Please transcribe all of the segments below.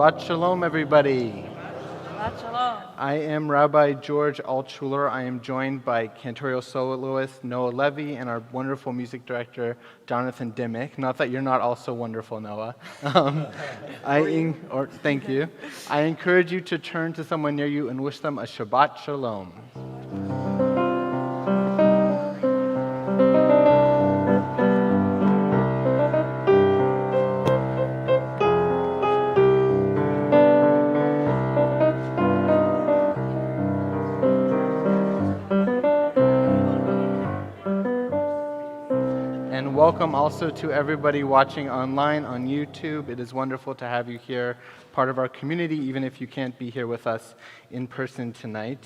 Shabbat Shalom, everybody. Shabbat Shalom. I am Rabbi George Altshuler. I am joined by cantorial soloist Noah Levy and our wonderful music director, Jonathan Dimmick. Not that you're not also wonderful, Noah. Thank you. I encourage you to turn to someone near you and wish them a Shabbat Shalom. And welcome also to everybody watching online on YouTube. It is wonderful to have you here, part of our community, even if you can't be here with us in person tonight.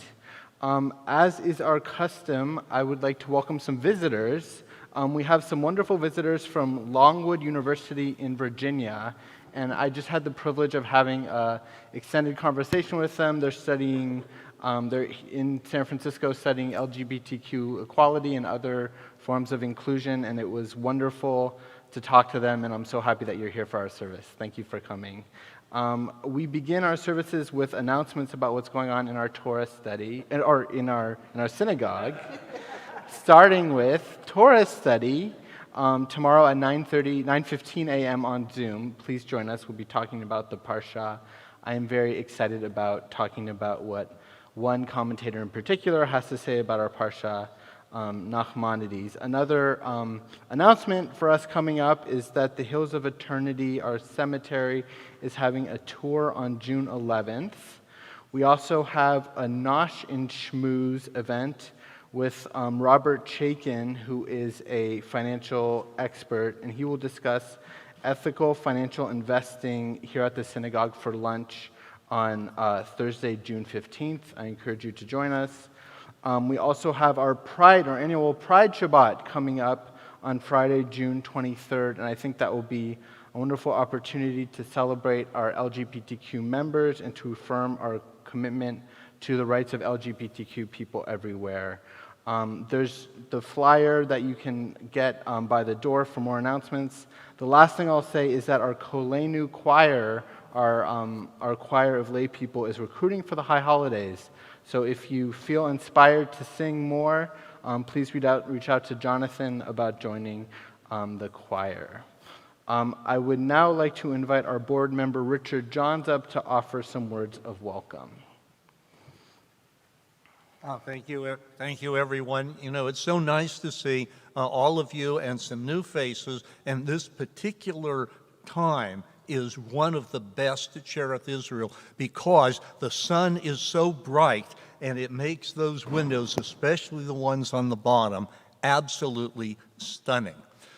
As is our custom, I would like to welcome some visitors. We have some wonderful visitors from Longwood University in Virginia, and I just had the privilege of having an extended conversation with them. They're studying, they're in San Francisco studying LGBTQ equality and other forms of inclusion, and it was wonderful to talk to them, and I'm so happy that you're here for our service. Thank you for coming. We begin our services with announcements about what's going on in our Torah study, or in our synagogue, starting with Torah study tomorrow at 9:15 a.m. on Zoom. Please join us. We'll be talking about the Parsha. I am very excited about talking about what one commentator in particular has to say about our Parsha, Nachmanides. Another announcement for us coming up is that the Hills of Eternity, our cemetery, is having a tour on June 11th. We also have a Nosh and Shmooze event with Robert Chaikin, who is a financial expert, and he will discuss ethical financial investing here at the synagogue for lunch on Thursday, June 15th. I encourage you to join us. We also have our annual Pride Shabbat coming up on Friday, June 23rd, and I think that will be a wonderful opportunity to celebrate our LGBTQ members and to affirm our commitment to the rights of LGBTQ people everywhere. There's the flyer that you can get by the door for more announcements. The last thing I'll say is that our Kolenu choir, our choir of lay people, is recruiting for the high holidays. So if you feel inspired to sing more, please reach out to Jonathan about joining the choir. I would now like to invite our board member Richard Johns up to offer some words of welcome. Thank you, everyone. You know, it's so nice to see all of you and some new faces, and this particular time is one of the best at Cherith Israel because the sun is so bright and it makes those windows, especially the ones on the bottom, absolutely stunning.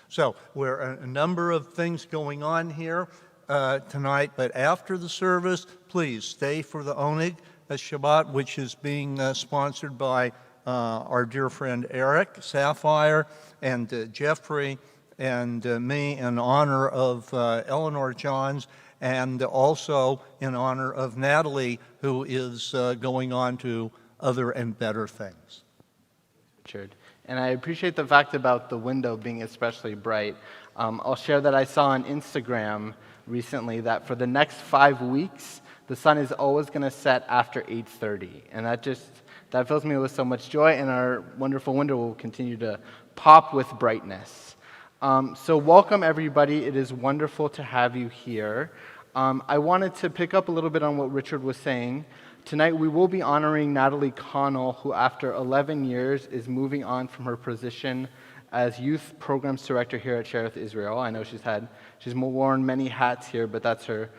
So we're a number of things going on here tonight, but after the service, please stay for the Oneg Shabbat, which is being sponsored by our dear friend Eric Sapphire and Jeffrey and me in honor of Eleanor Johns, and also in honor of Natalie, who is going on to other and better things. Richard. And I appreciate the fact about the window being especially bright. I'll share that I saw on Instagram recently that for the next 5 weeks, the sun is always going to set after 8:30. And that fills me with so much joy, and our wonderful window will continue to pop with brightness. So welcome, everybody. It is wonderful to have you here. I wanted to pick up a little bit on what Richard was saying. Tonight we will be honoring Natalie Connell, who after 11 years is moving on from her position as Youth Programs Director here at Cherith Israel. I know she's worn many hats here, but that's her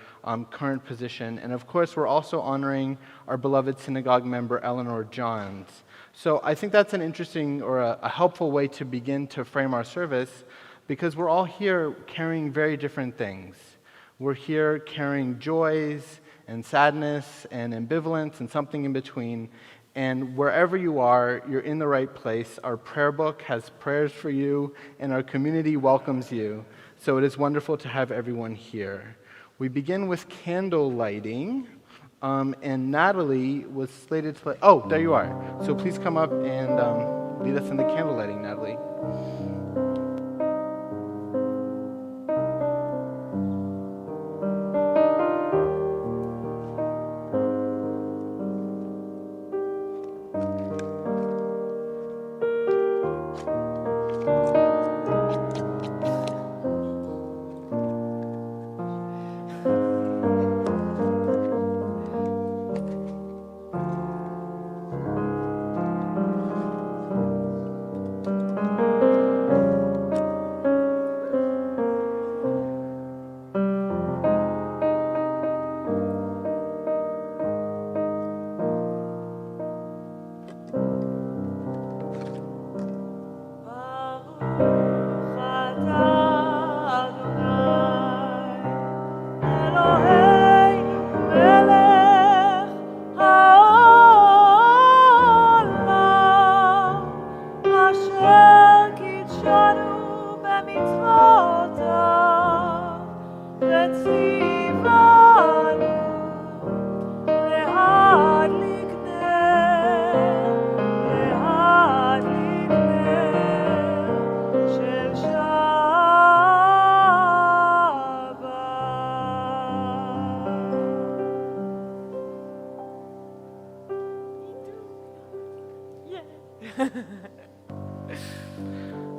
current position. And of course, we're also honoring our beloved synagogue member, Eleanor Johns. So I think that's an interesting or a helpful way to begin to frame our service, because we're all here carrying very different things. We're here carrying joys and sadness and ambivalence and something in between. And wherever you are, you're in the right place. Our prayer book has prayers for you, and our community welcomes you. So it is wonderful to have everyone here. We begin with candle lighting, and Natalie was slated to oh, there you are. So please come up and lead us in the candle lighting, Natalie.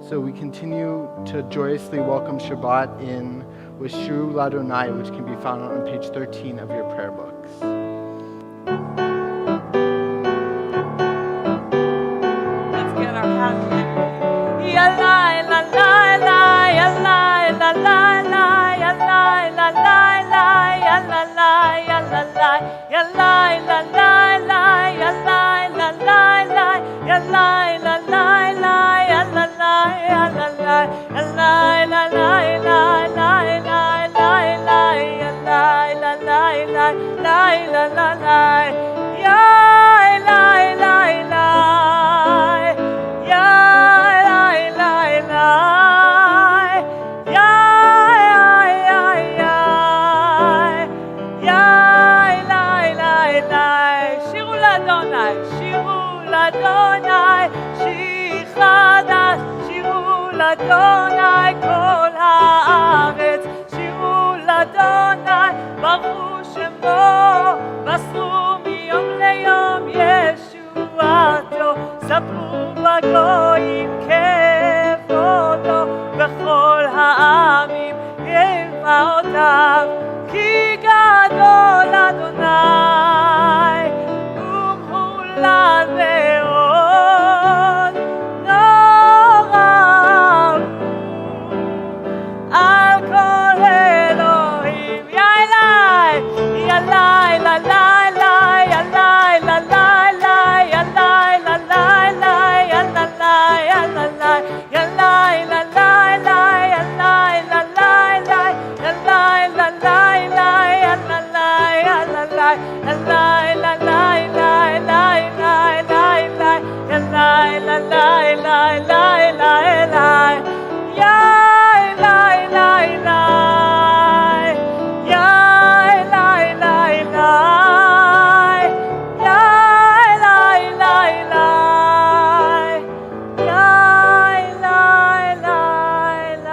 So we continue to joyously welcome Shabbat in with Shiru Ladonai, which can be found on page 13 of your prayer books. Let's get our hands ready. Yalai, la, la, la, yalai, la, la, la, yalai, la, la, la, yalai, la, yalai, yalai, la, la, la, yalai, la, la, la, yalai, la, la, la, yalai, yalai, yalai, la, la, la, la, la, la, la, yalai, la, la, la, la, la, la, yai, la, la, la. Adonai כל הארץ, שירו לאדוני, ברכו שמו, מסרו מיום ליום ישועתו, ספרו בגויים כבודו, בכל העמים גבעותיו, כי גדול אדוני, ומהולל מאוד, נורא על כל אלוהים. יאללה, יאללה, לה, לה, לה, יאללה, לה, לה, לה, יאללה, לה, לה, לה, יאללה, לה, יאללה, לה, יאללה, לה, לה, לה, יאללה, לה, לה, לה, יאללה, לה, לה, לה, יאללה, לה, יאללה, לה, יאללה, לה, לה, לה, לה, לה, לה, יאללה, לה, לה, לה, לה, לה, לה,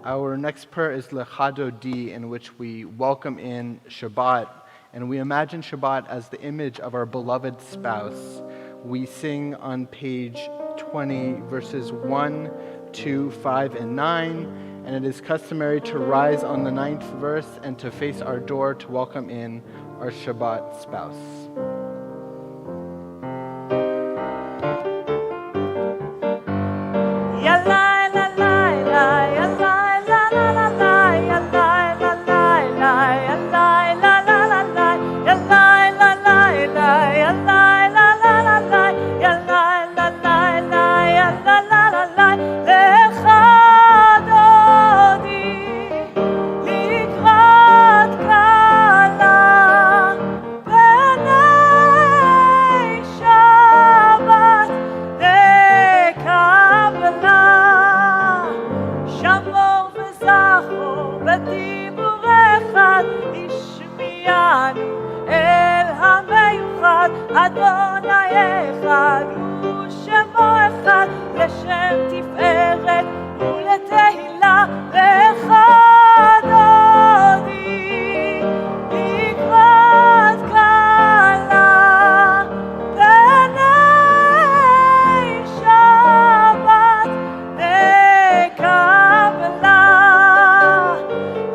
Our next prayer is Lechado D, in which we welcome in Shabbat, and we imagine Shabbat as the image of our beloved spouse. We sing on page 20, verses 1, 2, 5, and 9, and it is customary to rise on the 9th verse and to face our door to welcome in our Shabbat spouse. אדוני אחד ושמו אחד לשם תפארת ולתהילה לך אדוני לקראת כלה פני שבת נקבלה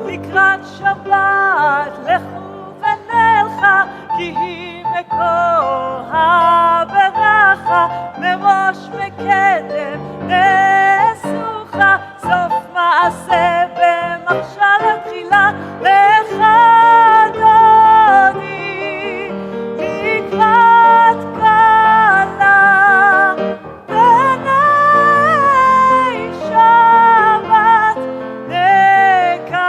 לקראת שבת לכו ונלכה כי היא מקור הברכה מראש מקדם נסוכה סוף מעשה במחשל התחילה לך אדוני לקראת כלה פני שבת נקבלה.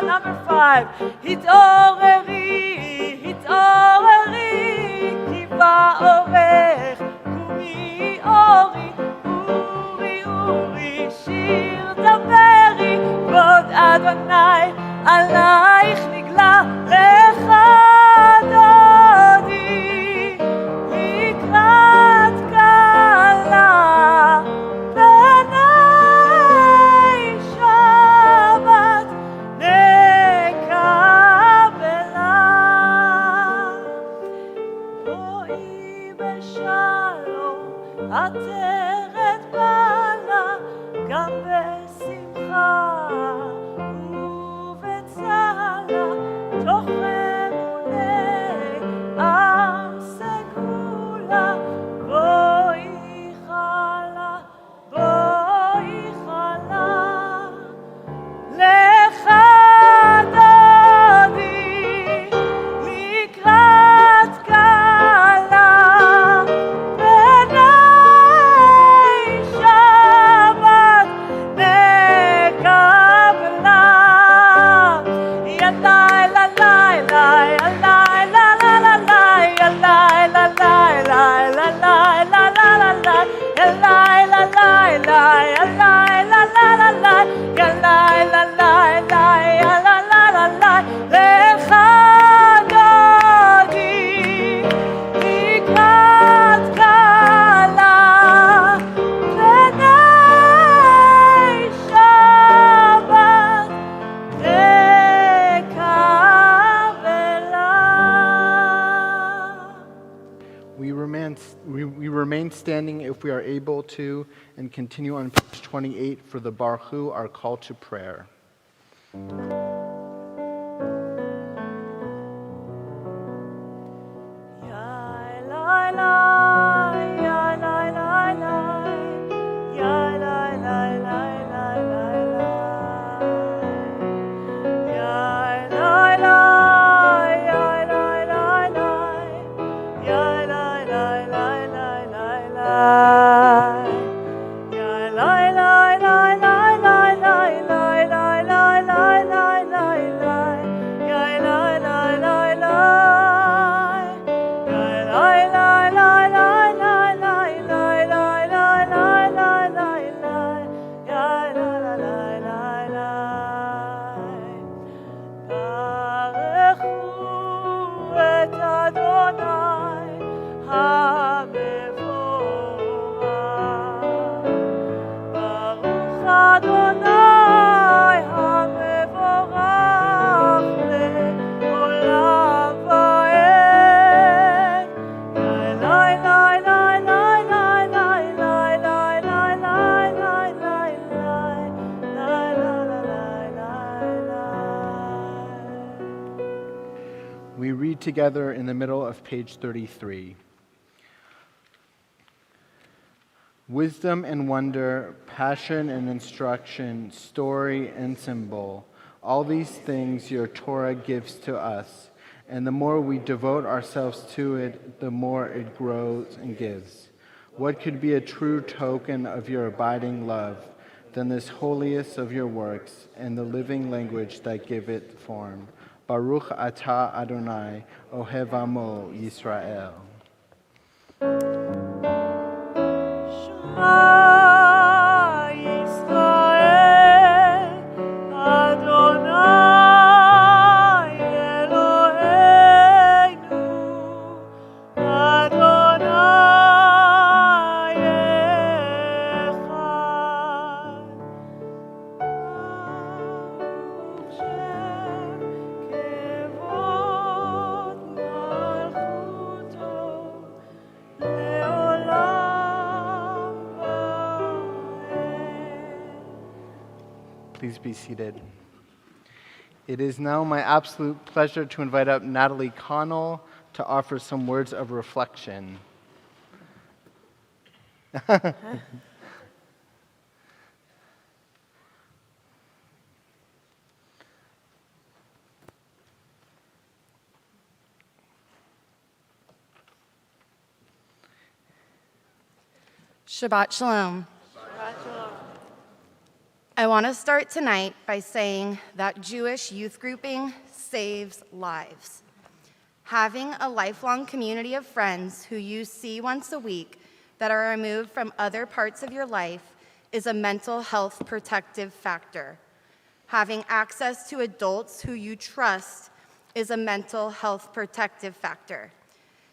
Number 5, התעוררי התעוררי כי באורך קומי אורי אורי אורי שיר דברי כבוד אדוני remain standing if we are able to and continue on page 28 for the Baruch, our call to prayer. We read together in the middle of page 33. Wisdom and wonder, passion and instruction, story and symbol, all these things your Torah gives to us, and the more we devote ourselves to it, the more it grows and gives. What could be a true token of your abiding love than this holiest of your works and the living language that give it form? Baruch atah Adonai, Ohev Amo Yisrael. Please be seated. It is now my absolute pleasure to invite up Natalie Connell to offer some words of reflection. Shabbat Shalom. I want to start tonight by saying that Jewish youth grouping saves lives. Having a lifelong community of friends who you see once a week that are removed from other parts of your life is a mental health protective factor. Having access to adults who you trust is a mental health protective factor.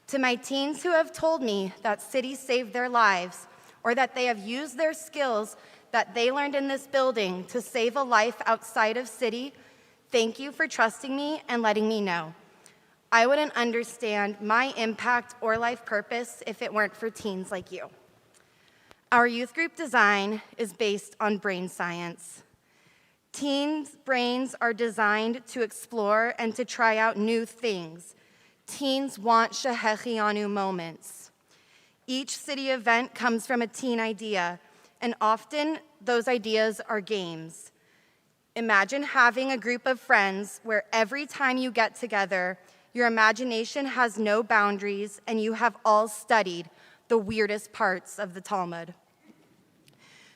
To my teens who have told me that City saved their lives or that they have used their skills that they learned in this building to save a life outside of City, thank you for trusting me and letting me know. I wouldn't understand my impact or life purpose if it weren't for teens like you. Our youth group design is based on brain science. Teens' brains are designed to explore and to try out new things. Teens want shehechianu moments. Each City event comes from a teen idea, and often those ideas are games. Imagine having a group of friends where every time you get together, your imagination has no boundaries and you have all studied the weirdest parts of the Talmud.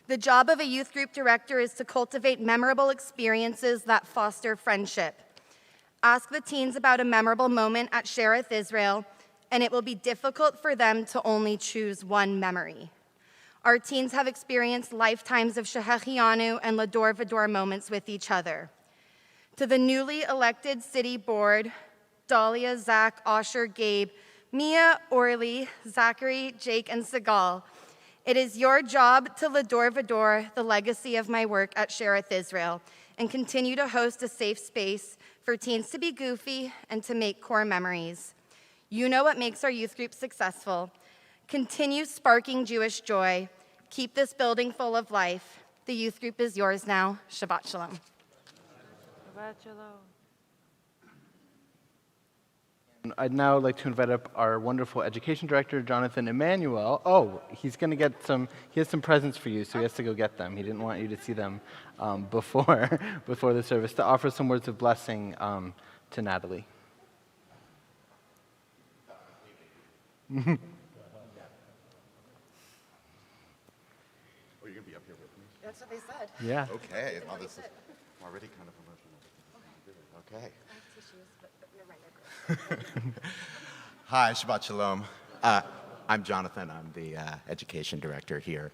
The job of a youth group director is to cultivate memorable experiences that foster friendship. Ask the teens about a memorable moment at Shereth Israel, and it will be difficult for them to only choose one memory. Our teens have experienced lifetimes of shehechianu and lador vador moments with each other. To the newly elected city board, Dahlia, Zach, Osher, Gabe, Mia, Orly, Zachary, Jake, and Segal, it is your job to lador vador the legacy of my work at Shereth Israel and continue to host a safe space for teens to be goofy and to make core memories. You know what makes our youth group successful. Continue sparking Jewish joy. Keep this building full of life. The youth group is yours now. Shabbat Shalom. Shabbat shalom. I'd now like to invite up our wonderful education director, Jonathan Emmanuel. Oh, he's going to get he has some presents for you, so he has to go get them. He didn't want you to see them before the service, to offer some words of blessing to Natalie. Oh, you're going to be up here with me? That's what they said. Yeah. Okay. Well, this is already kind of emotional. Okay. Hi, Shabbat Shalom. I'm Jonathan. I'm the education director here.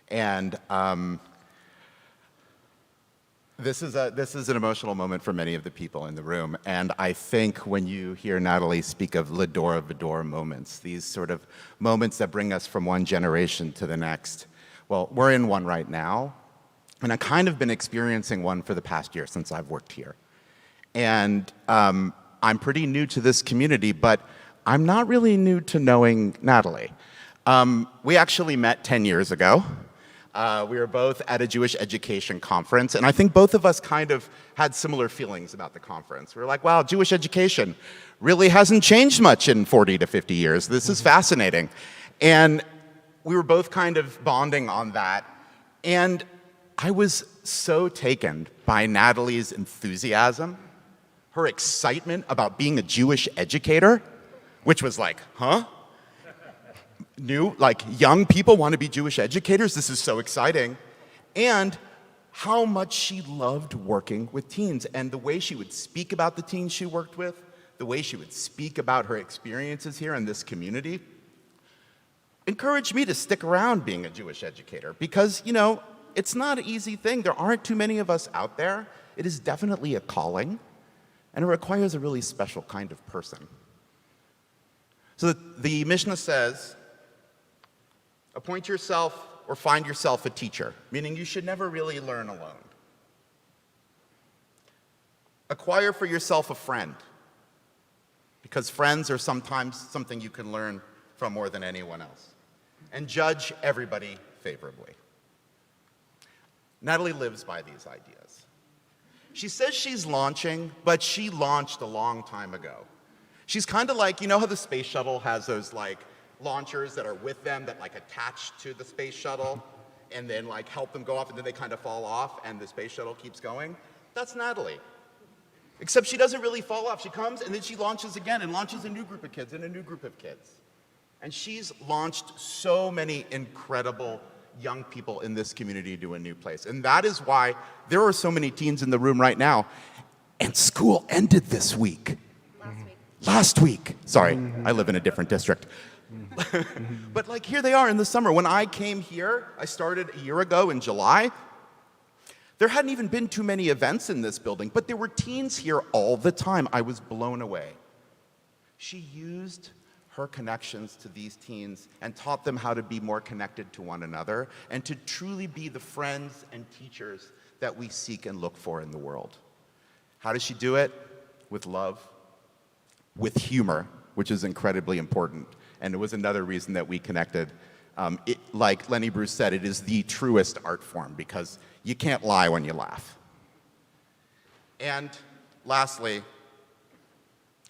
And this is an emotional moment for many of the people in the room. And I think when you hear Natalie speak of Lador Vador moments, these sort of moments that bring us from one generation to the next, well, we're in one right now. And I've kind of been experiencing one for the past year since I've worked here. And I'm pretty new to this community, but I'm not really new to knowing Natalie. We actually met 10 years ago. We were both at a Jewish education conference, and I think both of us kind of had similar feelings about the conference. We were like, wow, Jewish education really hasn't changed much in 40 to 50 years. This is fascinating. And we were both kind of bonding on that. And I was so taken by Natalie's enthusiasm, her excitement about being a Jewish educator, which was like, huh? New, like young people want to be Jewish educators? This is so exciting. And how much she loved working with teens, and the way she would speak about the teens she worked with, the way she would speak about her experiences here in this community, encouraged me to stick around being a Jewish educator because, you know, it's not an easy thing. There aren't too many of us out there. It is definitely a calling. And it requires a really special kind of person. So the Mishnah says, appoint yourself or find yourself a teacher, meaning you should never really learn alone. Acquire for yourself a friend, because friends are sometimes something you can learn from more than anyone else. And judge everybody favorably. Natalie lives by these ideas. She says she's launching, but she launched a long time ago. She's kind of like, you know how the space shuttle has those like launchers that are with them that like attach to the space shuttle and then like help them go off and then they kind of fall off and the space shuttle keeps going? That's Natalie. Except she doesn't really fall off. She comes and then she launches again and launches a new group of kids and a new group of kids. And she's launched so many incredible young people in this community to a new place. And that is why there are so many teens in the room right now. And school ended this week. Last week. Sorry, I live in a different district. But like here they are in the summer. When I came here, I started a year ago in July. There hadn't even been too many events in this building, but there were teens here all the time. I was blown away. She used her connections to these teens and taught them how to be more connected to one another and to truly be the friends and teachers that we seek and look for in the world. How does she do it? With love, with humor, which is incredibly important. And it was another reason that we connected. Like Lenny Bruce said, it is the truest art form because you can't lie when you laugh. And lastly,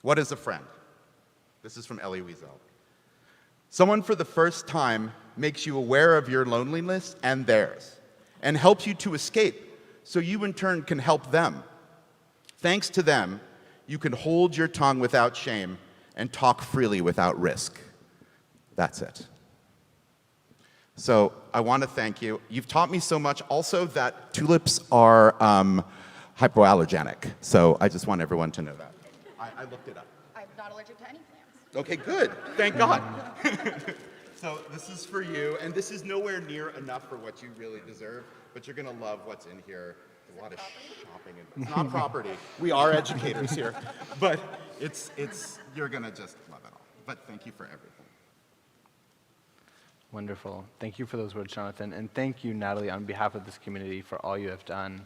what is a friend? This is from Elie Wiesel. Someone for the first time makes you aware of your loneliness and theirs and helps you to escape so you in turn can help them. Thanks to them, you can hold your tongue without shame and talk freely without risk. That's it. So I want to thank you. You've taught me so much also that tulips are hypoallergenic. So I just want everyone to know that. I looked it up. I'm not allergic to any plants. Okay, good. Thank God. So this is for you, and this is nowhere near enough for what you really deserve, but you're going to love what's in here. A lot of shopping. It's not property. We are educators here. But you're going to just love it all. But thank you for everything. Wonderful. Thank you for those words, Jonathan. And thank you, Natalie, on behalf of this community for all you have done.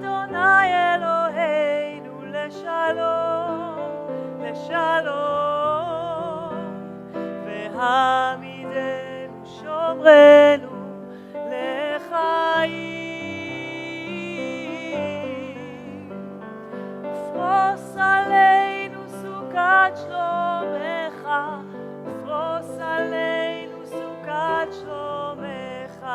אדוני אלוהינו לשלום, לשלום, והעמידנו שומרנו לחיים. פרוס עלינו סוכת שלומך, פרוס עלינו סוכת שלומך.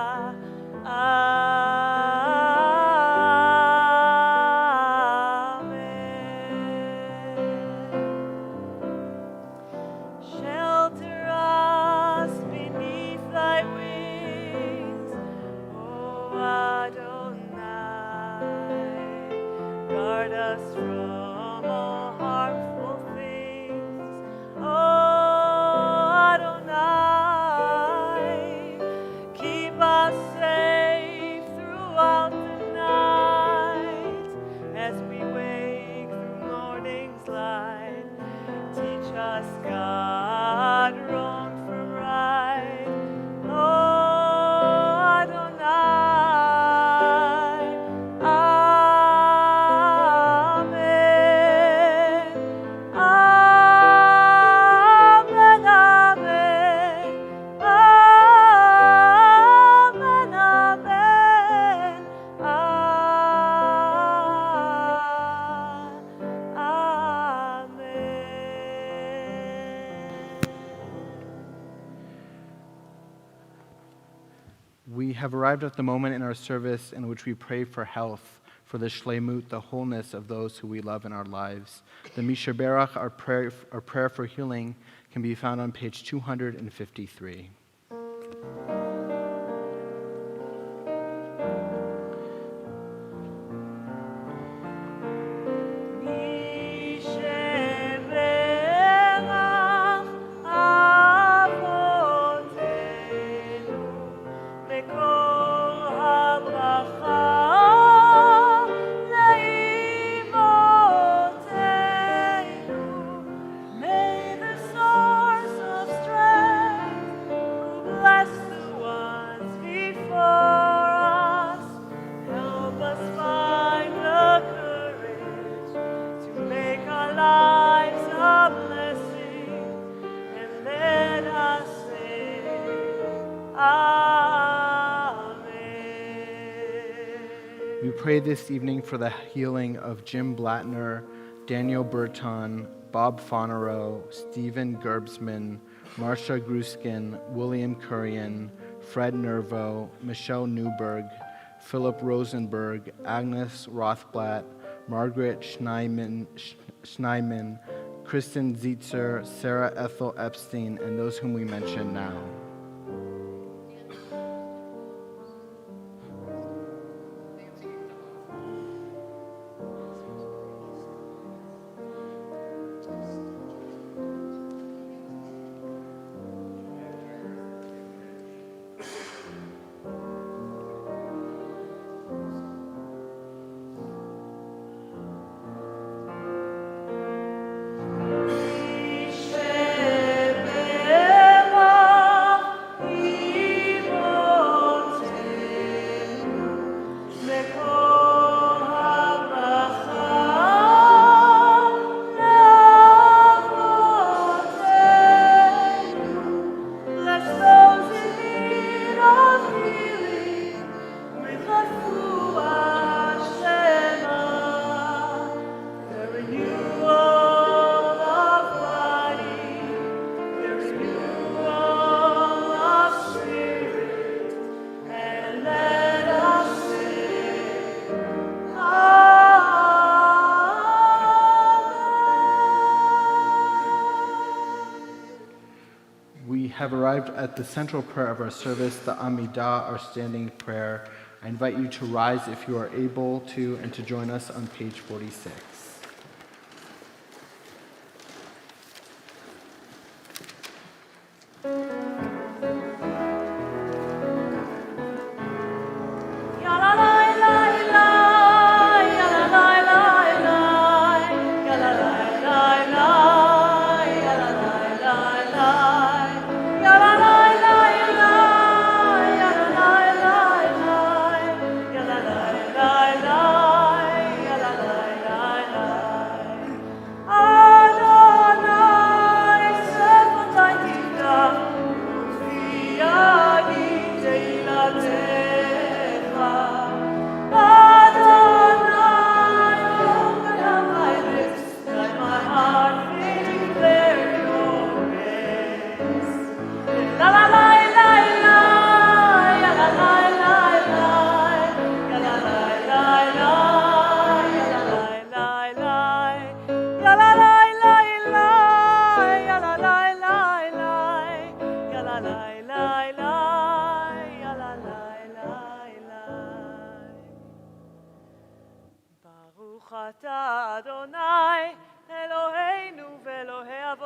Shelter us beneath thy wings, O Adonai. Guard us from all harmful things, O Adonai. Keep us safe throughout the night as we wake through morning's light. Teach us, God, wrong from right, O Adonai. Amen. Amen. Amen. Amen. We have arrived at the moment in our service in which we pray for health, for the shlemut, the wholeness of those who we love in our lives. The Mishaberach, our prayer for healing, can be found on page 253. May the source of strength bless the ones before us. Help us find the courage to make our lives a blessing, and let us sing Amen. We pray this evening for the healing of Jim Blattner, Daniel Burton, Bob Fonerow, Stephen Gerbsman, Marcia Gruskin, William Kurian, Fred Nervo, Michelle Newberg, Philip Rosenberg, Agnes Rothblatt, Margaret Schneeman, Kristen Zietzer, Sarah Ethel Epstein, and those whom we mention now. We have arrived at the central prayer of our service, the Amidah, our standing prayer. I invite you to rise if you are able to and to join us on page 46. La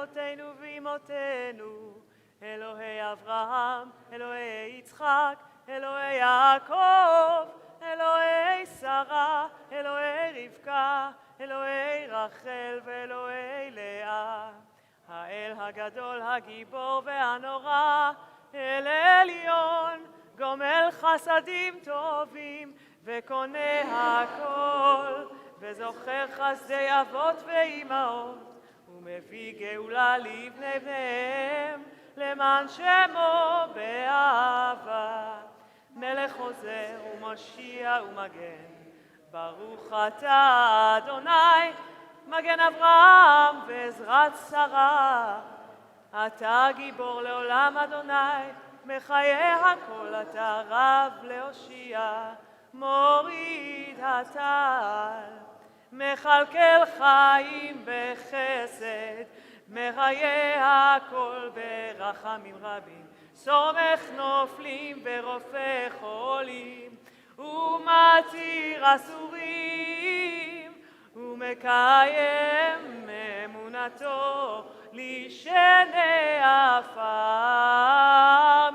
אבותינו ואמותינו, אלוהי אברהם, אלוהי יצחק, אלוהי יעקב, אלוהי שרה, אלוהי רבקה, אלוהי רחל ואלוהי לאה. האל הגדול, הגיבור והנורא, אל עליון, גומל חסדים טובים וקונה הכל, וזוכר חסדי אבות ואימהות, ומביא גאולה לבני בניהם, למען שמו באהבה. מלך עוזר ומושיע ומגן, ברוך אתה אדוני, מגן אברהם ועזרת שרה. אתה גיבור לעולם אדוני, מחיי הכל אתה רב להושיע, מוריד הטל. מכלכל חיים בחסד, מחיי הכל ברחמים רבים, סומך נופלים ורופא חולים, ומתיר אסורים, ומקיים אמונתו לשני עפר.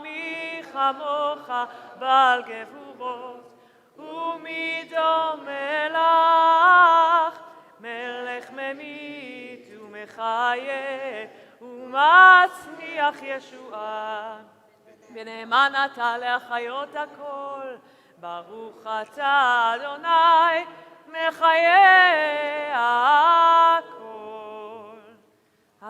מי כמוך בעל גבורות ומי דומה לך, מלך ממית ומחיה ומצמיח ישועה. ונאמן אתה להחיות הכל, ברוך אתה אדוני מחיה הכל.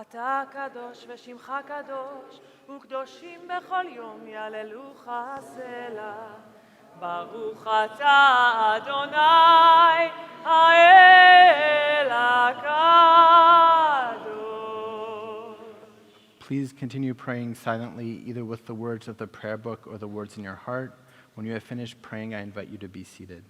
אתה קדוש ושמך קדוש, וקדושים בכל יום יהללוך סלה. ברוך אתה אדוני האל הקדוש. Please continue praying silently, either with the words of the prayer book or the words in your heart. When you have finished praying, I invite you to be seated.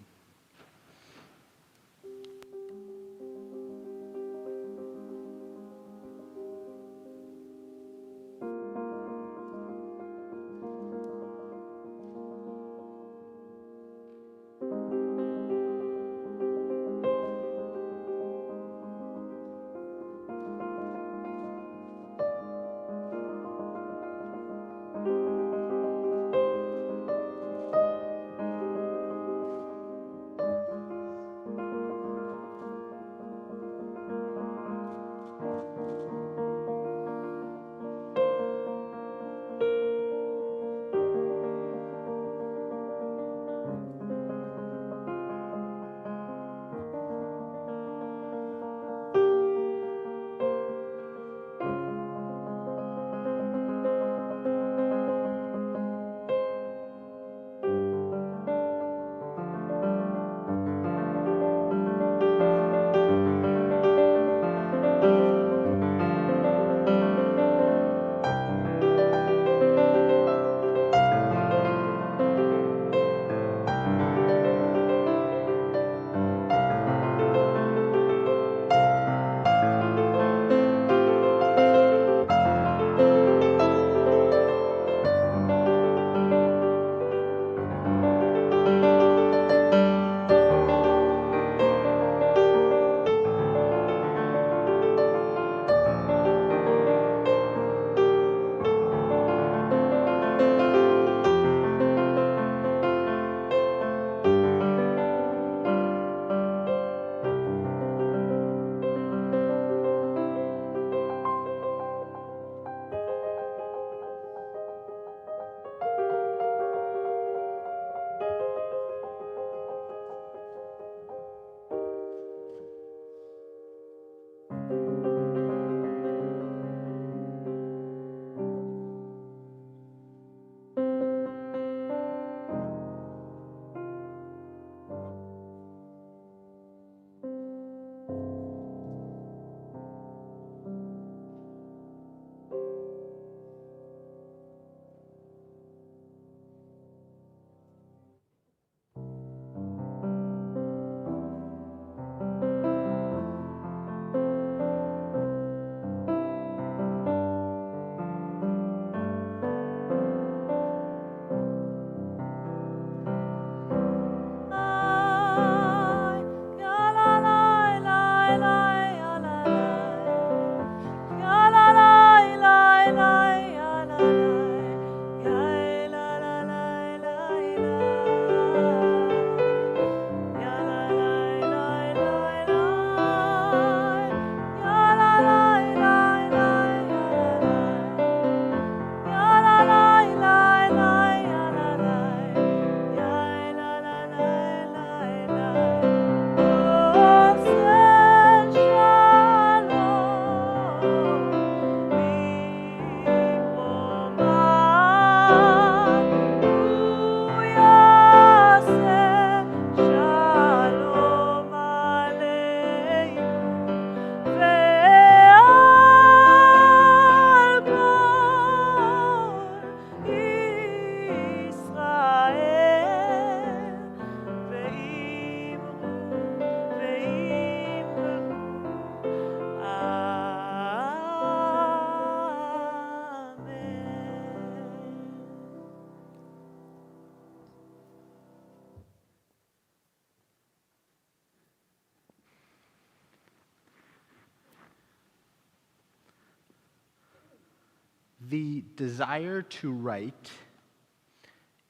The desire to write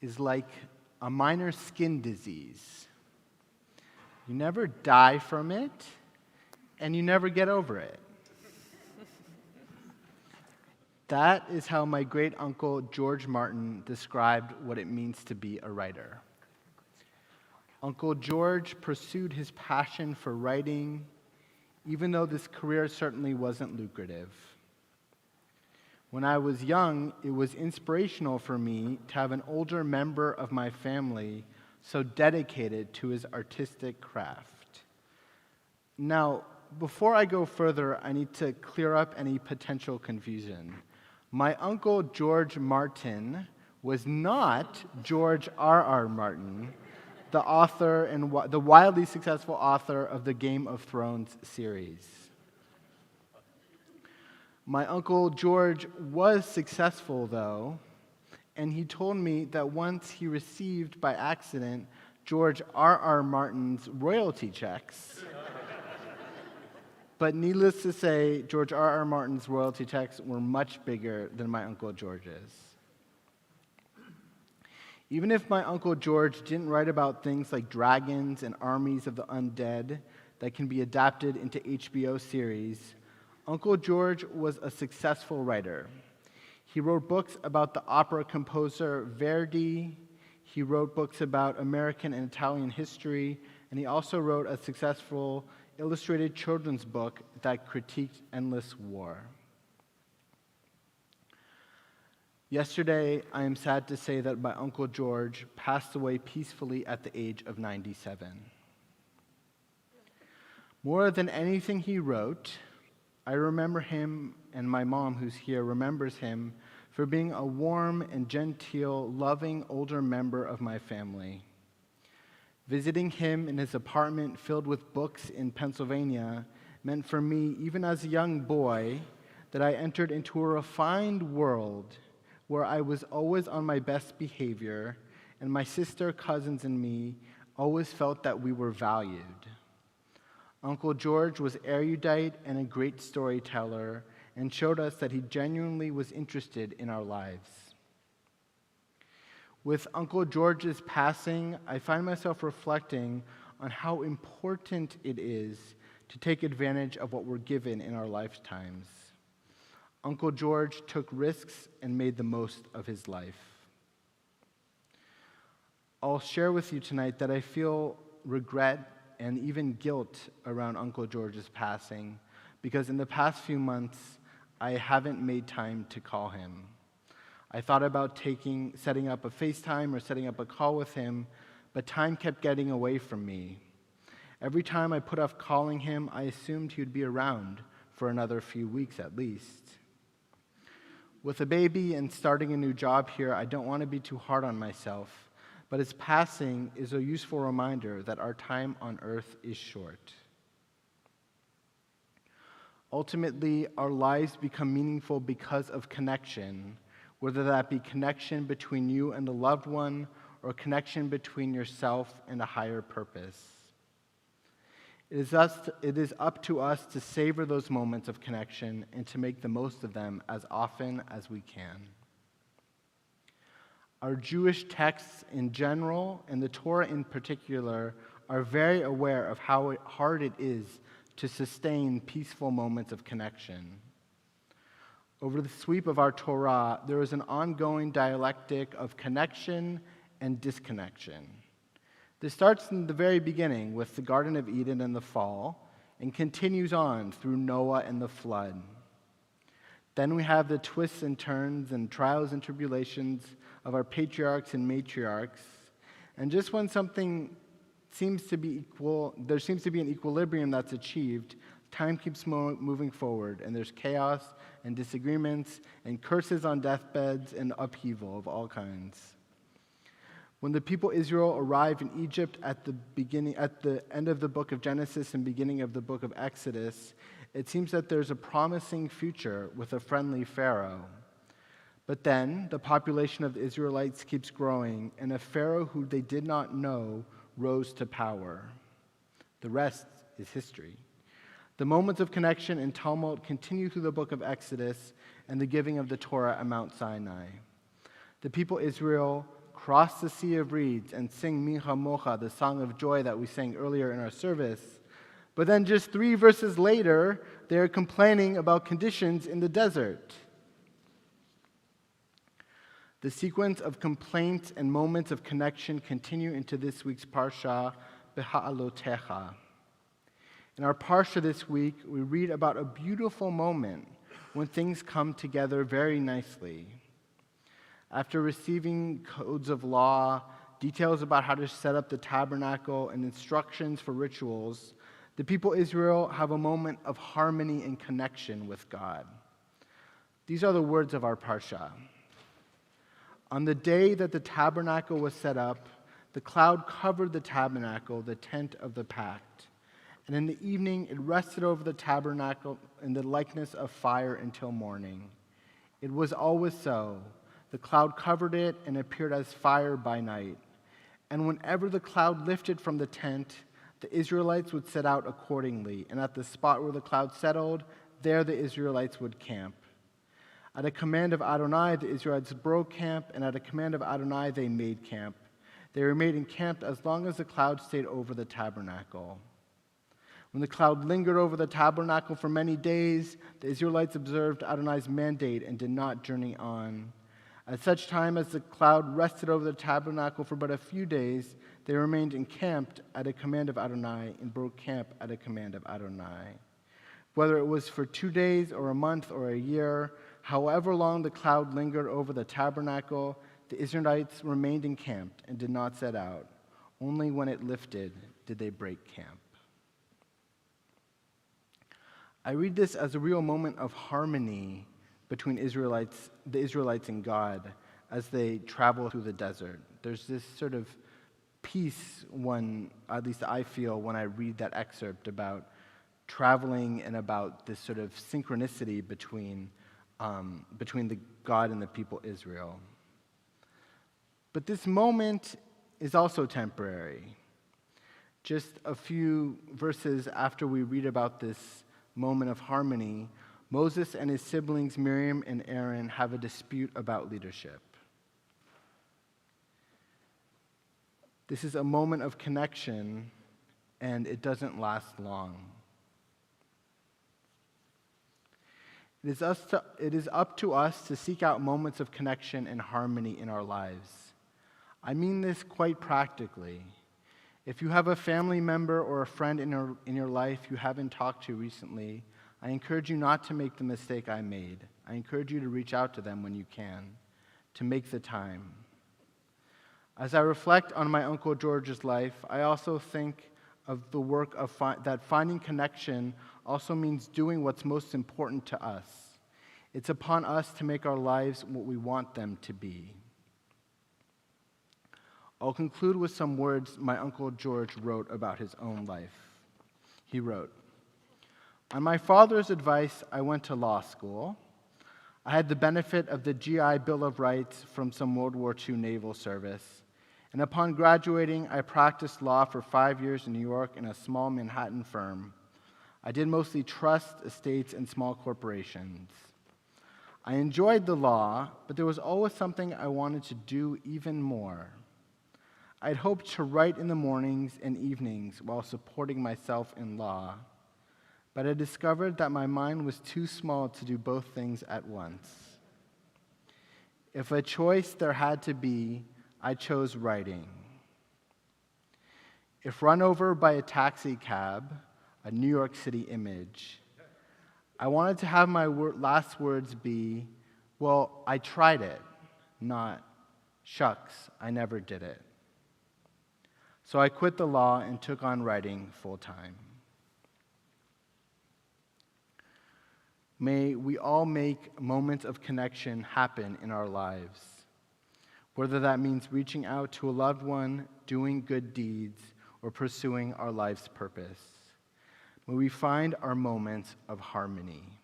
is like a minor skin disease. You never die from it, and you never get over it. That is how my great uncle George Martin described what it means to be a writer. Uncle George pursued his passion for writing, even though this career certainly wasn't lucrative. When I was young, it was inspirational for me to have an older member of my family so dedicated to his artistic craft. Now, before I go further, I need to clear up any potential confusion. My uncle George Martin was not George R.R. Martin, the author and the wildly successful author of the Game of Thrones series. My uncle George was successful, though, and he told me that once he received, by accident, George R.R. Martin's royalty checks. But needless to say, George R.R. Martin's royalty checks were much bigger than my Uncle George's. Even if my Uncle George didn't write about things like dragons and armies of the undead that can be adapted into HBO series, Uncle George was a successful writer. He wrote books about the opera composer Verdi, he wrote books about American and Italian history, and he also wrote a successful illustrated children's book that critiqued endless war. Yesterday, I am sad to say that my Uncle George passed away peacefully at the age of 97. More than anything he wrote, I remember him, and my mom, who's here, remembers him for being a warm and genteel, loving older member of my family. Visiting him in his apartment filled with books in Pennsylvania meant for me, even as a young boy, that I entered into a refined world where I was always on my best behavior, and my sister, cousins, and me always felt that we were valued. Uncle George was erudite and a great storyteller, and showed us that he genuinely was interested in our lives. With Uncle George's passing, I find myself reflecting on how important it is to take advantage of what we're given in our lifetimes. Uncle George took risks and made the most of his life. I'll share with you tonight that I feel regret and even guilt around Uncle George's passing, because in the past few months, I haven't made time to call him. I thought about setting up a FaceTime or setting up a call with him, but time kept getting away from me. Every time I put off calling him, I assumed he would be around for another few weeks at least. With a baby and starting a new job here, I don't want to be too hard on myself, but his passing is a useful reminder that our time on earth is short. Ultimately, our lives become meaningful because of connection, whether that be connection between you and a loved one or connection between yourself and a higher purpose. It is up to us to savor those moments of connection and to make the most of them as often as we can. Our Jewish texts in general, and the Torah in particular, are very aware of how hard it is to sustain peaceful moments of connection. Over the sweep of our Torah, there is an ongoing dialectic of connection and disconnection. This starts in the very beginning with the Garden of Eden and the fall, and continues on through Noah and the flood. Then we have the twists and turns and trials and tribulations of our patriarchs and matriarchs, and just when something seems to be equal, there seems to be an equilibrium that's achieved, time keeps moving forward, and there's chaos and disagreements and curses on deathbeds and upheaval of all kinds. When the people Israel arrive in Egypt at the end of the book of Genesis and beginning of the book of Exodus, it seems that there's a promising future with a friendly Pharaoh. But then the population of the Israelites keeps growing, and a Pharaoh who they did not know rose to power. The rest is history. The moments of connection and tumult continue through the book of Exodus and the giving of the Torah at Mount Sinai. The people Israel cross the Sea of Reeds and sing Mincha Mocha, the song of joy that we sang earlier in our service. But then just 3 verses later, they are complaining about conditions in the desert. The sequence of complaints and moments of connection continue into this week's Parsha, Beha'alotecha. In our Parsha this week, we read about a beautiful moment when things come together very nicely. After receiving codes of law, details about how to set up the tabernacle, and instructions for rituals, the people Israel have a moment of harmony and connection with God. These are the words of our Parsha. On the day that the tabernacle was set up, the cloud covered the tabernacle, the tent of the pact. And in the evening it rested over the tabernacle in the likeness of fire until morning. It was always so. The cloud covered it and appeared as fire by night. And whenever the cloud lifted from the tent, the Israelites would set out accordingly, and at the spot where the cloud settled, there the Israelites would camp. At a command of Adonai, the Israelites broke camp, and at a command of Adonai, they made camp. They remained encamped as long as the cloud stayed over the tabernacle. When the cloud lingered over the tabernacle for many days, the Israelites observed Adonai's mandate and did not journey on. At such time as the cloud rested over the tabernacle for but a few days, they remained encamped at a command of Adonai and broke camp at a command of Adonai. Whether it was for 2 days or a month or a year, however long the cloud lingered over the tabernacle, the Israelites remained encamped and did not set out. Only when it lifted did they break camp. I read this as a real moment of harmony between the Israelites and God as they travel through the desert. There's this sort of peace when, at least I feel, when I read that excerpt about traveling and about this sort of synchronicity between the God and the people Israel. But this moment is also temporary. Just a few verses after we read about this moment of harmony, Moses and his siblings Miriam and Aaron have a dispute about leadership. This is a moment of connection, and it doesn't last long. It is up to us to seek out moments of connection and harmony in our lives. I mean this quite practically. If you have a family member or a friend in your life you haven't talked to recently, I encourage you not to make the mistake I made. I encourage you to reach out to them when you can, to make the time. As I reflect on my Uncle George's life, I also think of the work of that finding connection also means doing what's most important to us. It's upon us to make our lives what we want them to be. I'll conclude with some words my Uncle George wrote about his own life. He wrote, "On my father's advice, I went to law school. I had the benefit of the GI Bill of Rights from some World War II naval service. And upon graduating, I practiced law for 5 years in New York in a small Manhattan firm. I did mostly trust, estates, and small corporations. I enjoyed the law, but there was always something I wanted to do even more. I'd hoped to write in the mornings and evenings while supporting myself in law, but I discovered that my mind was too small to do both things at once. If a choice there had to be, I chose writing. If run over by a taxi cab, a New York City image, I wanted to have my last words be, well, I tried it, not, shucks, I never did it. So I quit the law and took on writing full time." May we all make moments of connection happen in our lives, whether that means reaching out to a loved one, doing good deeds, or pursuing our life's purpose. May we find our moments of harmony.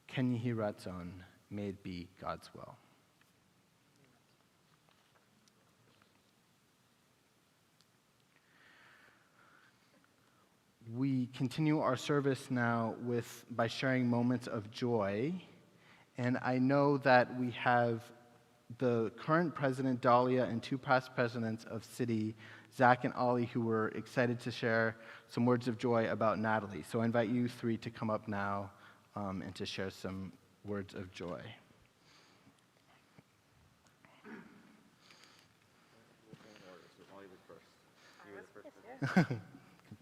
Ken Yehi Ratzon, may it be God's will. We continue our service now by sharing moments of joy. And I know that we have the current president, Dahlia, and two past presidents of City, Zach and Ollie, who were excited to share some words of joy about Natalie. So I invite you three to come up now and to share some words of joy.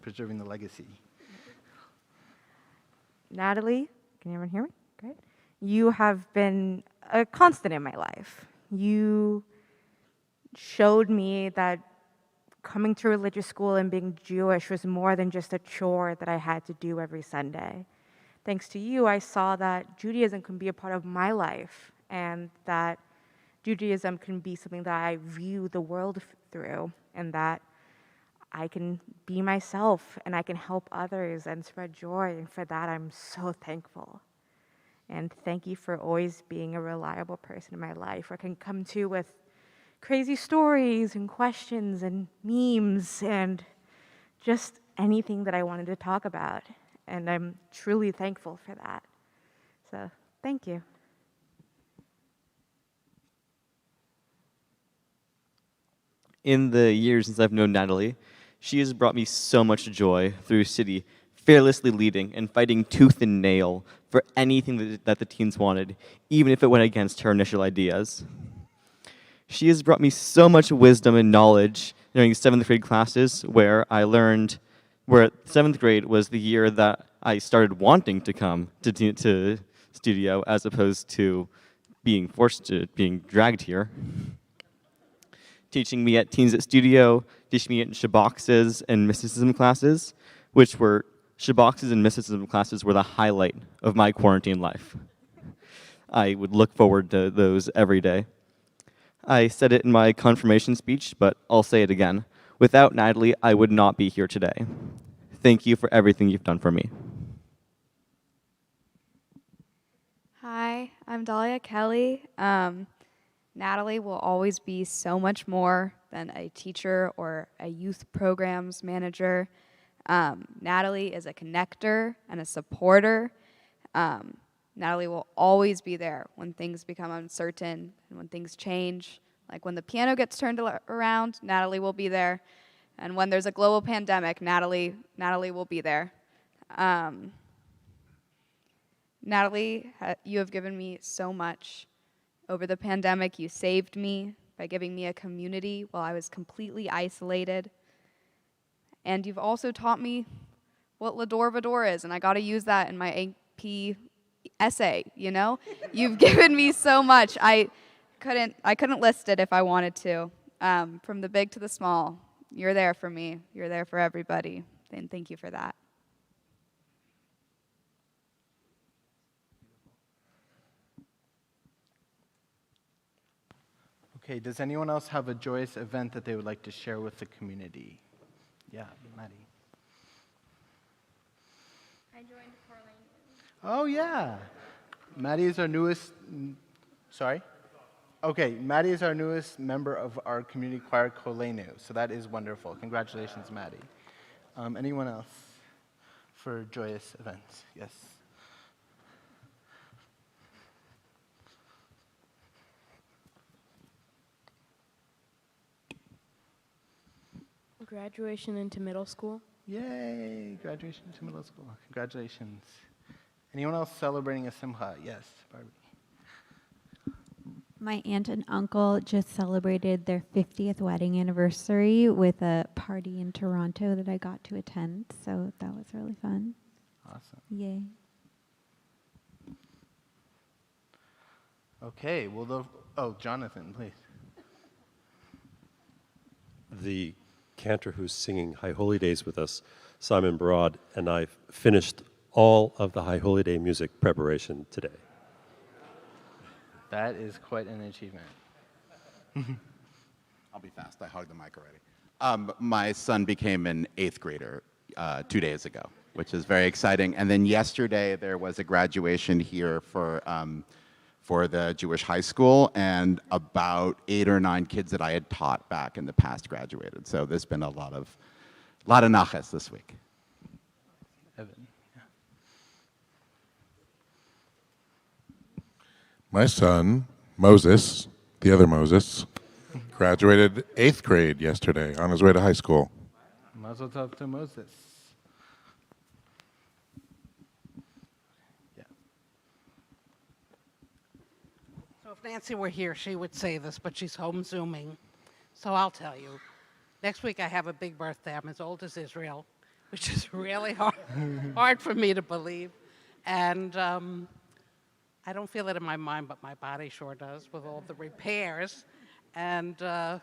Preserving the legacy. Natalie, can everyone hear me? Great. You have been a constant in my life. You showed me that coming to religious school and being Jewish was more than just a chore that I had to do every Sunday. Thanks to you, I saw that Judaism can be a part of my life and that Judaism can be something that I view the world through, and that I can be myself and I can help others and spread joy, and for that I'm so thankful. And thank you for always being a reliable person in my life where I can come to with crazy stories and questions and memes and just anything that I wanted to talk about. And I'm truly thankful for that. So thank you. In the years since I've known Natalie, she has brought me so much joy through City, fearlessly leading and fighting tooth and nail for anything that the teens wanted, even if it went against her initial ideas. She has brought me so much wisdom and knowledge during 7th grade classes where 7th grade was the year that I started wanting to come to studio as opposed to being dragged here. Teaching me at Teens at Studio, teaching me in Shabboxes and mysticism classes, which were Shabboxes and mysticism classes were the highlight of my quarantine life. I would look forward to those every day. I said it in my confirmation speech, but I'll say it again. Without Natalie, I would not be here today. Thank you for everything you've done for me. Hi, I'm Dahlia Kelly. Natalie will always be so much more than a teacher or a youth programs manager. Natalie is a connector and a supporter. Natalie will always be there when things become uncertain and when things change. Like when the piano gets turned around, Natalie will be there. And when there's a global pandemic, Natalie will be there. Natalie, you have given me so much. Over the pandemic, you saved me by giving me a community while I was completely isolated. And you've also taught me what Lador Vador is, and I got to use that in my AP essay, you know? You've given me so much. I couldn't list it if I wanted to. From the big to the small, you're there for me. You're there for everybody, and thank you for that. Okay, does anyone else have a joyous event that they would like to share with the community? Yeah, Maddie. I joined Corlane. Oh, yeah. Maddie is our newest, sorry? Okay, Maddie is our newest member of our community choir, Kolenu. So that is wonderful. Congratulations, Maddie. Anyone else for joyous events? Yes. Graduation into middle school. Yay, graduation to middle school. Congratulations. Anyone else celebrating a simcha? Yes, Barbie. My aunt and uncle just celebrated their 50th wedding anniversary with a party in Toronto that I got to attend, so that was really fun. Awesome. Yay. Okay, well, Jonathan, please. The cantor who's singing High Holy Days with us, Simon Broad, and I've finished all of the High Holy Day music preparation today. That is quite an achievement. I'll be fast. I hogged the mic already. My son became an 8th grader 2 days ago, which is very exciting. And then yesterday there was a graduation here for the Jewish high school, and about 8 or 9 kids that I had taught back in the past graduated. So there's been a lot of naches this week. Evan. Yeah. My son, Moses, the other Moses, graduated 8th grade yesterday on his way to high school. Mazel tov to Moses. Yeah. So if Nancy were here, she would say this, but she's home Zooming. So I'll tell you. Next week I have a big birthday. I'm as old as Israel, which is really hard for me to believe. And I don't feel it in my mind, but my body sure does with all the repairs. And I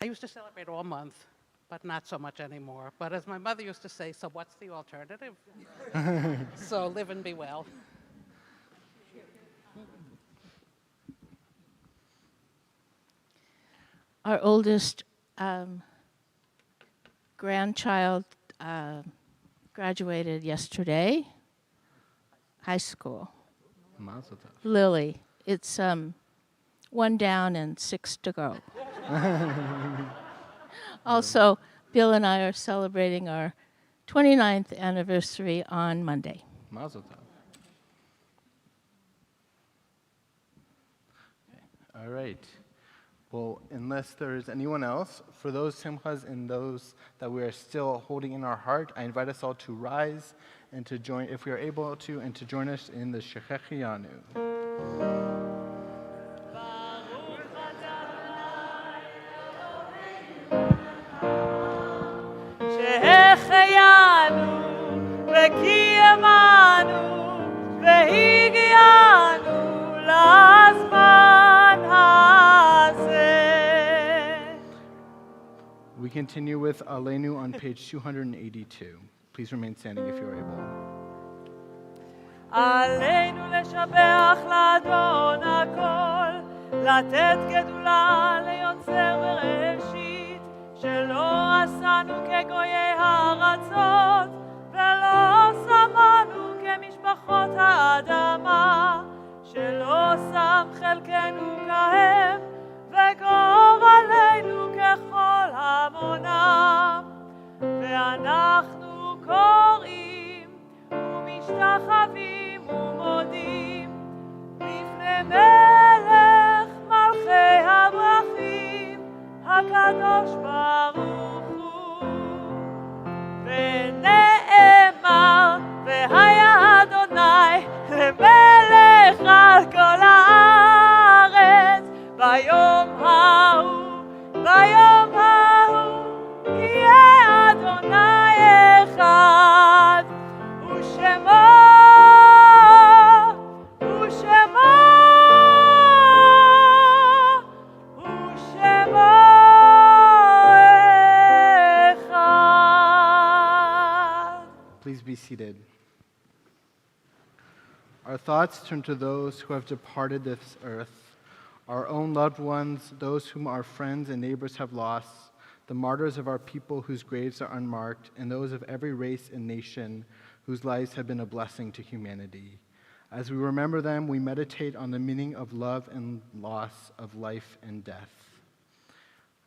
used to celebrate all month, but not so much anymore. But as my mother used to say, so what's the alternative? So live and be well. Our oldest grandchild graduated yesterday, high school. Mazel tov. Lily. It's 1 down and 6 to go. Also, Bill and I are celebrating our 29th anniversary on Monday. Mazel tov. Okay. All right. Well, unless there is anyone else, for those simchas and those that we are still holding in our heart, I invite us all to rise and to join, if we are able to, and to join us in the Shechechianu. שהחיינו וקיימנו והגיענו לזמן הזה. We continue with Aleinu on page 282. Please remain standing if you are able. עלינו לשבח לאדון הכל, לתת גדולה ליוצר בראשית, שלא עשנו כגויי הארצות, ולא שמנו כמשפחות האדמה, שלא שם חלקנו כהם, וגורלנו ככל המונם. ואנחנו קוראים ומשתחווים ומודים לפני מלך מלכי המלכים הקדוש ברוך הוא. ונאמר והיה אדוני למלך על כל הארץ ביום ההוא יהיה אדוני אחד ושמו אחד. Please be seated. Our thoughts turn to those who have departed this earth, our own loved ones, those whom our friends and neighbors have lost, the martyrs of our people whose graves are unmarked, and those of every race and nation whose lives have been a blessing to humanity. As we remember them, we meditate on the meaning of love and loss, of life and death.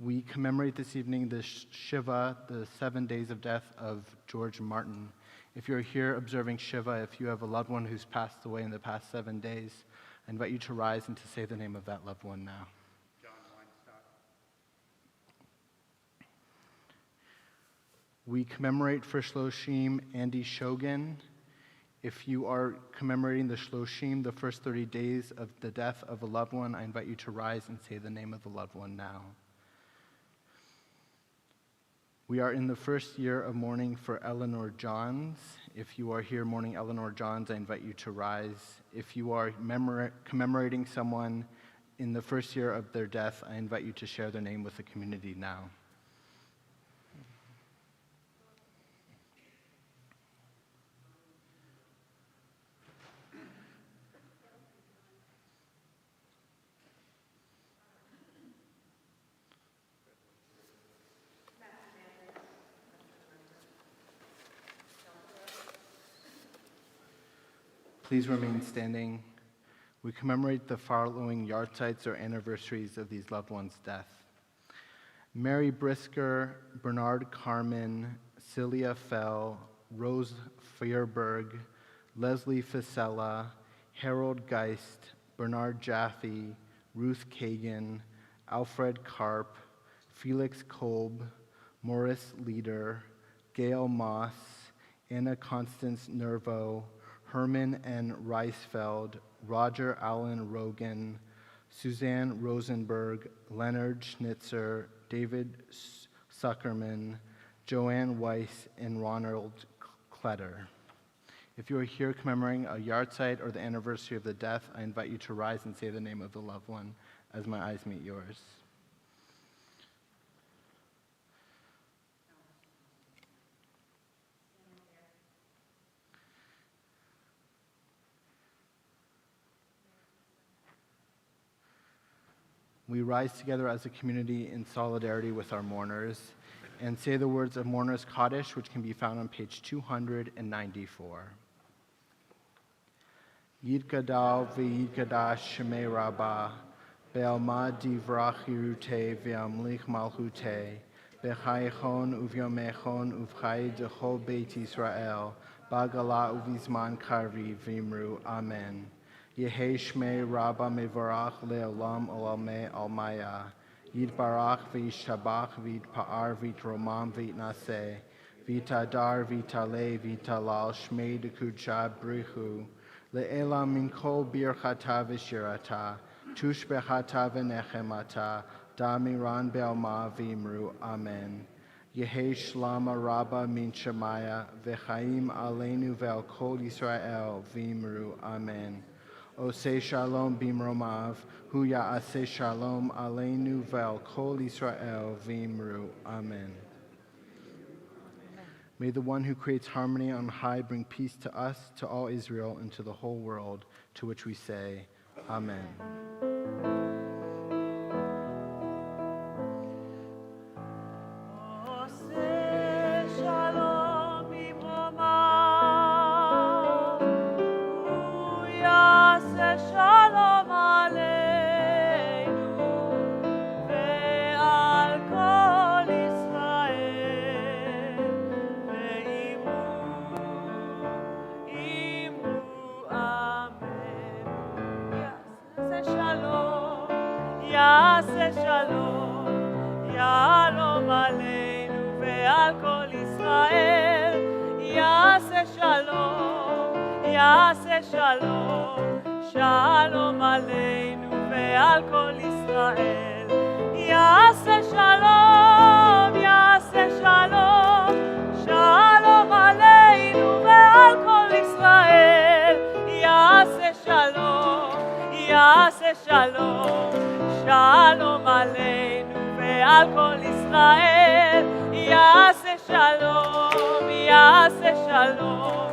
We commemorate this evening the Shiva, the 7 days of death of George Martin. If you're here observing Shiva, if you have a loved one who's passed away in the past 7 days, I invite you to rise and to say the name of that loved one now. We commemorate for Shloshim Andy Shogun. If you are commemorating the Shloshim, the first 30 days of the death of a loved one, I invite you to rise and say the name of the loved one now. We are in the first year of mourning for Eleanor Johns. If you are here mourning Eleanor Johns, I invite you to rise. If you are commemorating someone in the first year of their death, I invite you to share their name with the community now. Please remain standing. We commemorate the following yahrzeits or anniversaries of these loved ones' death. Mary Brisker, Bernard Carmen, Celia Fell, Rose Feuerberg, Leslie Fasella, Harold Geist, Bernard Jaffe, Ruth Kagan, Alfred Karp, Felix Kolb, Morris Leader, Gail Moss, Anna Constance Nervo, Herman N. Reisfeld, Roger Allen Rogan, Suzanne Rosenberg, Leonard Schnitzer, David Suckerman, Joanne Weiss, and Ronald Kletter. If you are here commemorating a yard site or the anniversary of the death, I invite you to rise and say the name of the loved one as my eyes meet yours. We rise together as a community in solidarity with our mourners and say the words of Mourner's Kaddish, which can be found on page 294. Yidgadal v'yidgadash shemei rabbah, be'alma divrach yiruteh ve'amlich malchuteh, be'chayechon uvyomechon uv'chay dechol beit Yisrael, ba'gala uvizman karvi v'imru amen. Yehei shmei rabba mevarach le'olam olamei almaya. Yitbarach v'yishabach v'yitpa'ar v'yitromam v'yitnaseh. V'yitadar v'yitaleh v'yitalal shmei dekudsha brichu. Le'ela min kol birchata v'shirata. Tush bechata v'nechemata. Da miran be'alma v'imru amen. Yehei shlama rabba min shemaya. V'chaim aleinu ve'al kol Yisrael v'imru amen. Oseh shalom bimromav, hu ya'aseh shalom aleinu ve'al kol Yisrael v'imru. Amen. May the one who creates harmony on high bring peace to us, to all Israel, and to the whole world, to which we say, Amen. יעשה שלום, יהלום עלינו ועל כל ישראל. יעשה שלום, יעשה שלום, שלום עלינו ועל כל ישראל. יעשה שלום, יעשה שלום, שלום עלינו ועל כל ישראל. יעשה שלום, יעשה שלום, שלום עלינו ועל כל ישראל. יעשה שלום, יעשה שלום,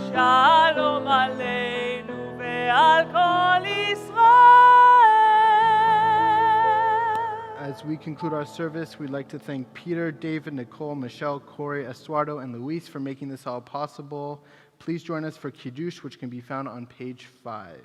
שלום עלינו ועל כל ישראל. As we conclude our service, we'd like to thank Peter, David, Nicole, Michelle, Corey, Estuardo, and Luis for making this all possible. Please join us for Kiddush, which can be found on page 5.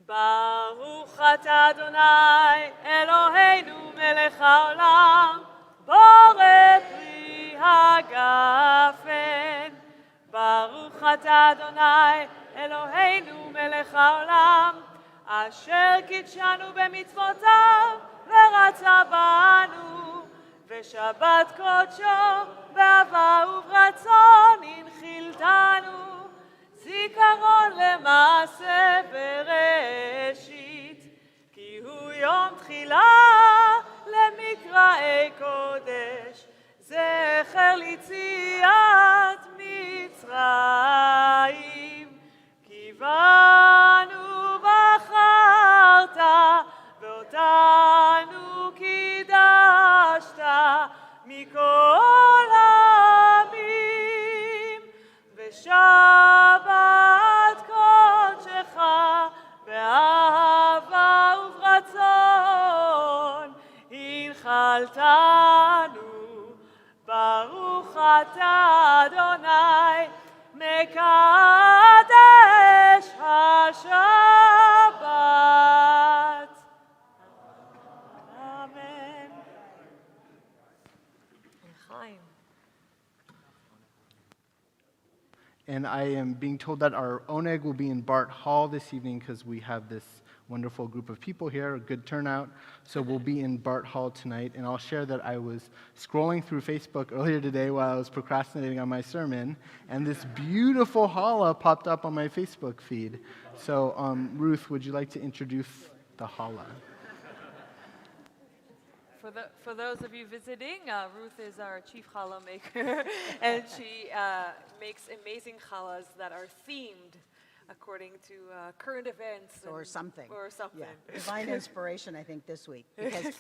ברוך אתה אדוני אלוהינו מלך העולם בורא פרי הגפן. ברוך אתה אדוני אלוהינו מלך העולם אשר קידשנו במצוותיו ורצה בנו ושבת קודשו באהבה וברצון הנחילתנו זיכרון למעשה בראשית, כי הוא יום תחילה למקראי קודש, זכר ליציאת מצרים. כי בנו בחרת ואותנו קידשת מכל העמים, ושבת קודשך באהבה וברצון הנחלתנו. ברוך אתה אדוני מקדש השבת. L'chaim. And I am being told that our oneg will be in Bart Hall this evening because we have this wonderful group of people here, a good turnout. So we'll be in Bart Hall tonight. And I'll share that I was scrolling through Facebook earlier today while I was procrastinating on my sermon, and this beautiful challah popped up on my Facebook feed. So Ruth, would you like to introduce the challah? For those of you visiting, Ruth is our chief challah maker, and she makes amazing challahs that are themed according to current events. Or something. Or something. Yeah. Divine inspiration, I think, this week. Because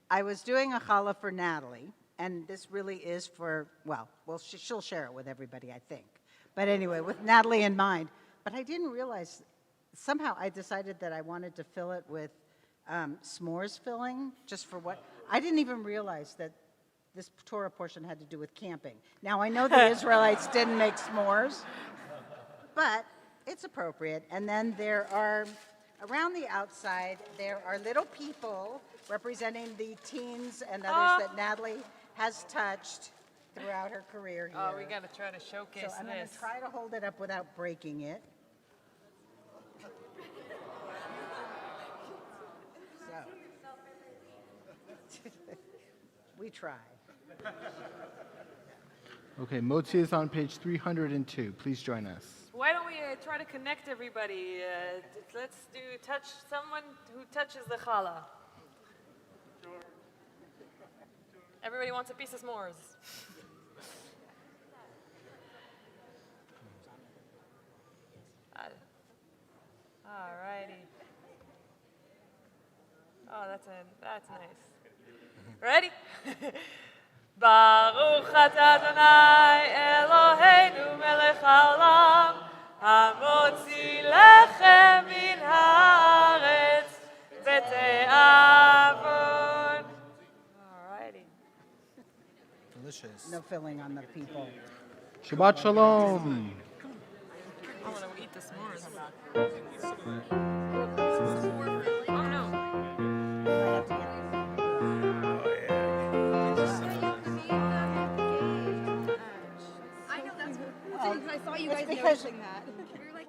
I was doing a challah for Natalie, and this really is for, well, she'll share it with everybody, I think. But anyway, with Natalie in mind. But I didn't realize, somehow I decided that I wanted to fill it with s'mores filling, just for what? I didn't even realize that this Torah portion had to do with camping. Now, I know the Israelites didn't make s'mores, but it's appropriate. And then there are, around the outside, there are little people representing the teens and others that Natalie has touched throughout her career here. Oh, we got to try to showcase So I'm going this. to try to hold it up without breaking it. We try. Okay, Motzi is on page 302. Please join us. Why don't we try to connect everybody? Let's touch someone who touches the challah. Everybody wants a piece of s'mores. All righty. Oh, that's nice. Ready? Baruch atah Adonai Eloheinu melech haolam hamotzi lechem min haaretz v'te'avon. All righty. Delicious. No filling on the people. Shabbat shalom. I want to eat the s'mores. Oh no. I know that's what I saw you guys noticing that. We were like,